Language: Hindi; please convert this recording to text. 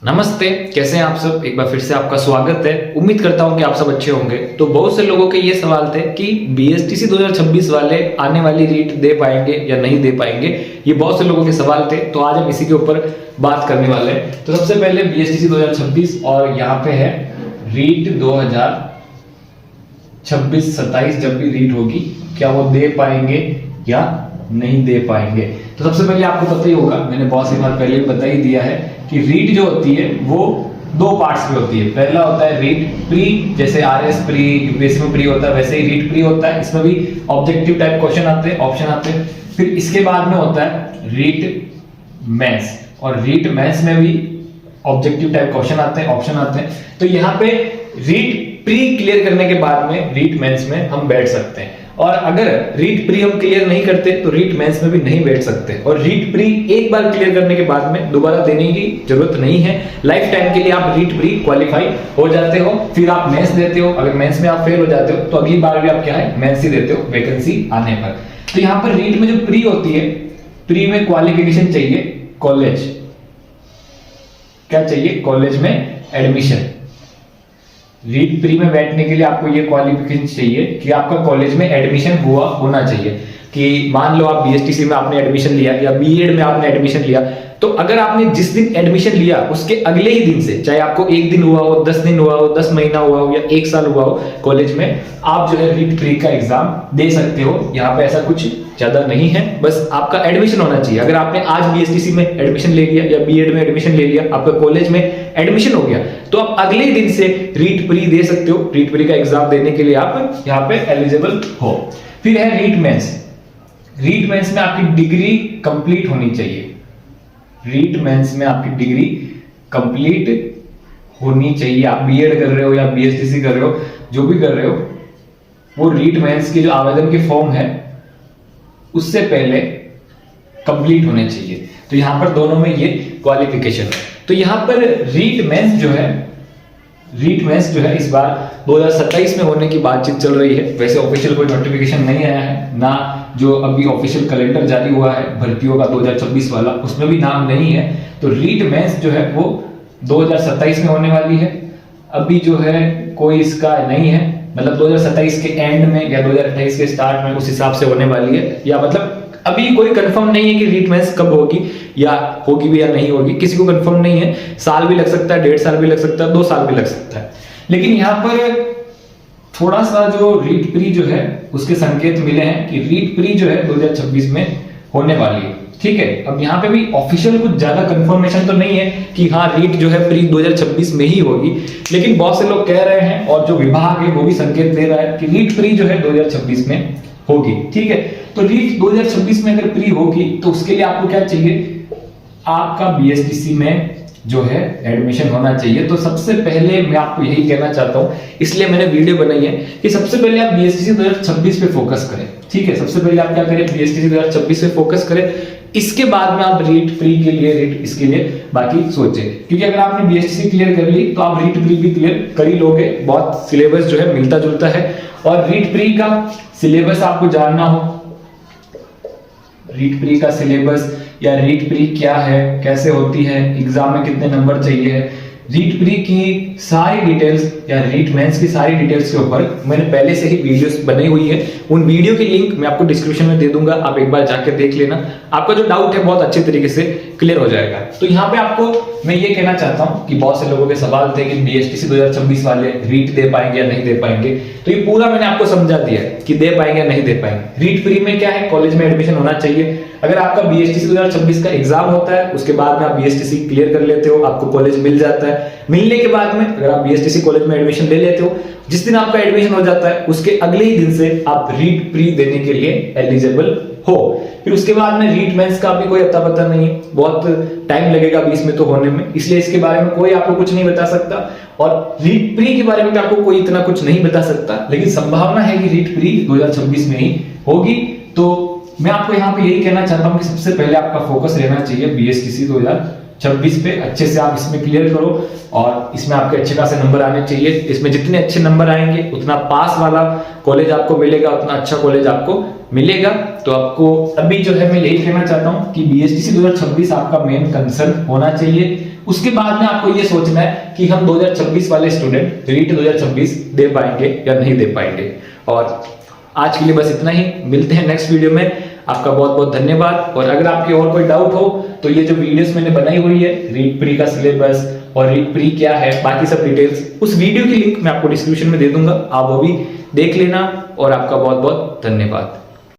नमस्ते, कैसे हैं आप सब। एक बार फिर से आपका स्वागत है। उम्मीद करता हूं कि आप सब अच्छे होंगे। तो बहुत से लोगों के ये सवाल थे कि बीएसटीसी 2026 वाले आने वाली रीट दे पाएंगे या नहीं दे पाएंगे। ये बहुत से लोगों के सवाल थे, तो आज हम इसी के ऊपर बात करने वाले हैं। तो सबसे पहले बीएसटीसी 2026 और यहाँ पे है रीट 2026-27 जब भी रीट होगी, क्या वो दे पाएंगे या नहीं दे पाएंगे। तो सबसे पहले आपको पता ही होगा, मैंने बहुत सी बार पहले भी बता ही दिया है कि रीट जो होती है वो दो पार्ट्स में होती है। पहला होता है रीट प्री, जैसे आरएस प्री, यूपीएससी में प्री होता है, वैसे ही रीट प्री होता है। इसमें भी ऑब्जेक्टिव टाइप क्वेश्चन आते हैं, ऑप्शन आते हैं। फिर इसके बाद में होता है रीट मेंस, और रीट मेंस में भी ऑब्जेक्टिव टाइप क्वेश्चन आते हैं, ऑप्शन आते हैं। तो यहाँ पे रीट प्री क्लियर करने के बाद में रीट मेंस में हम बैठ सकते हैं, और अगर रीट प्री हम क्लियर नहीं करते तो रीट मेंस में भी नहीं बैठ सकते। और रीट प्री एक बार क्लियर करने के बाद में दोबारा देने की जरूरत नहीं है। लाइफ टाइम के लिए आप रीट प्री क्वालिफाई हो जाते हो, फिर आप मेंस देते हो। अगर मेंस में आप फेल हो जाते हो तो अगली बार भी आप क्या है, मेंस ही देते हो वैकेंसी आने पर। तो यहाँ पर रीट में जो प्री होती है, प्री में क्वालिफिकेशन चाहिए कॉलेज। क्या चाहिए? कॉलेज में एडमिशन। रीट प्री में बैठने के लिए आपको ये क्वालिफिकेशन चाहिए कि आपका कॉलेज में एडमिशन हुआ होना चाहिए। कि मान लो आप बीएसटीसी में आपने एडमिशन लिया या बीएड में आपने एडमिशन लिया, तो अगर आपने जिस दिन एडमिशन लिया उसके अगले ही दिन से, चाहे आपको एक दिन हुआ हो, 10 दिन हुआ हो, 10 महीना हुआ हो या 1 साल हुआ हो कॉलेज में, आप जो है रीट प्री का एग्जाम दे सकते हो। यहाँ पे ऐसा कुछ ज्यादा नहीं है, बस आपका एडमिशन होना चाहिए। अगर आपने आज बीएसटीसी में एडमिशन ले लिया या बीएड में एडमिशन ले लिया, आपका कॉलेज में एडमिशन हो गया, तो आप अगले दिन से रीट प्री दे सकते हो। रीट प्री का एग्जाम देने के लिए आप यहाँ पे एलिजिबल हो। फिर है रीट मेंस। रीट मेंस में आपकी डिग्री कंप्लीट होनी चाहिए। रीट मेंस में आपकी डिग्री कंप्लीट होनी चाहिए। आप बीएड कर रहे हो या बीएसटीसी कर रहे हो, जो भी कर रहे हो, वो रीट मेंस की जो आवेदन की फॉर्म है उससे पहले कंप्लीट होने चाहिए। तो यहां पर दोनों में ये क्वालिफिकेशन है। तो यहां पर रीट मेंस जो है इस बार 2027 में होने की बातचीत चल रही है। वैसे ऑफिशियल कोई नोटिफिकेशन नहीं आया है, ना जो अभी ऑफिशियल कैलेंडर जारी हुआ है भर्तियों का 2026 वाला, उसमें भी नाम नहीं है। तो रीट मेंस जो है वो 2027 में होने वाली है। अभी जो है कोई इसका नहीं है, मतलब 2027 के एंड में या 2028 के स्टार्ट में, उस हिसाब से होने वाली है। या मतलब अभी कोई कंफर्म नहीं है कि रीट मेंस कब होगी, या होगी भी या नहीं होगी, किसी को कंफर्म नहीं है। साल भी लग सकता है, 1.5 साल भी लग सकता है, 2 साल भी लग सकता है। लेकिन यहाँ पर थोड़ा सा जो रीट प्री जो है उसके संकेत मिले हैं कि रीट प्री जो है 2026 में होने वाली है। ठीक है, अब यहाँ पे भी ऑफिशियल कुछ ज्यादा कंफर्मेशन तो नहीं है कि हाँ रीट जो है प्री 2026 में ही होगी, लेकिन बहुत से लोग कह रहे हैं और जो विभाग है वो भी संकेत दे रहा है कि रीट प्री जो है 2026 में होगी। ठीक है, तो रीट 2026 में अगर प्री होगी तो उसके लिए आपको क्या चाहिए? आपका बीएसटीसी में जो है एडमिशन होना चाहिए। तो सबसे पहले मैं आपको यही कहना चाहता हूं, इसलिए मैंने वीडियो बनाई है कि सबसे पहले आप बीएसटीसी 2026 पे फोकस करें। ठीक है, सबसे पहले आप क्या करें? बीएसटीसी 2026 पे फोकस करें। इसके बाद में आप रीट प्री के लिए, रीट इसके लिए बाकी सोचें, क्योंकि अगर आपने बीएसटीसी क्लियर कर ली तो आप रीट प्री भी क्लियर कर ही लोगे। बहुत सिलेबस जो है मिलता जुलता है, और रीट प्री का सिलेबस आपको जानना हो, रीट प्री का सिलेबस या रीट प्री क्या है, कैसे होती है, एग्जाम में कितने नंबर चाहिए, रीट प्री की सारी डिटेल्स या रीट मेंस की सारी डिटेल्स के ऊपर मैंने पहले से ही वीडियोस बनाई हुई है। उन वीडियो की लिंक मैं आपको डिस्क्रिप्शन में दे दूंगा, आप एक बार जाकर देख लेना। आपका जो डाउट है बहुत अच्छे तरीके से क्लियर हो जाएगा। तो यहाँ पे आपको मैं ये कहना चाहता हूँ कि बहुत से लोगों के सवाल थे कि बीएसटीसी 2026 वाले रीट दे पाएंगे या नहीं दे पाएंगे। तो ये पूरा मैंने आपको समझा दिया है कि दे पाएंगे या नहीं दे पाएंगे। रीट प्री में क्या है? कॉलेज में एडमिशन होना चाहिए। अगर आपका बीएसटीसी 2026 का एग्जाम होता है, उसके बाद में आप बीएसटीसी क्लियर कर लेते हो, आपको कॉलेज मिल जाता है। मिलने के बाद में अगर आप बीएसटीसी कॉलेज में एडमिशन ले लेते हो, जिस दिन आपका एडमिशन हो जाता है उसके अगले ही दिन से आप रीट प्री देने के लिए एलिजिबल हो। फिर उसके बाद में रीट मेंस का भी कोई अता पता नहीं है, बहुत टाइम लगेगा बीच में तो होने में, इसलिए इसके बारे में कोई आपको कुछ नहीं बता सकता। और रीट प्री के बारे में आपको कोई इतना कुछ नहीं बता सकता, लेकिन संभावना है कि रीट प्री 2026 में ही होगी। तो मैं आपको यहाँ पे यही कहना चाहता हूँ कि सबसे पहले आपका फोकस रहना चाहिए बीएसटीसी 2026 पे। अच्छे से आप इसमें क्लियर करो, और इसमें आपके अच्छे खासे नंबर आने चाहिए। इसमें जितने अच्छे नंबर आएंगे उतना पास वाला कॉलेज आपको मिलेगा, उतना अच्छा कॉलेज आपको मिलेगा। तो आपको अभी जो है मैं यही कहना चाहता हूँ कि बीएसटीसी 2026 आपका मेन कंसर्न होना चाहिए। उसके बाद में आपको ये सोचना है कि हम 2026 वाले स्टूडेंट रीट 2026 दे पाएंगे या नहीं दे पाएंगे। और आज के लिए बस इतना ही, मिलते हैं नेक्स्ट वीडियो में। आपका बहुत बहुत धन्यवाद। और अगर आपकी और कोई डाउट हो तो ये जो वीडियोस मैंने बनाई हुई है रीट प्री का सिलेबस और रीट प्री क्या है, बाकी सब डिटेल्स, उस वीडियो की लिंक मैं आपको डिस्क्रिप्शन में दे दूंगा, आप वो भी देख लेना। और आपका बहुत बहुत धन्यवाद।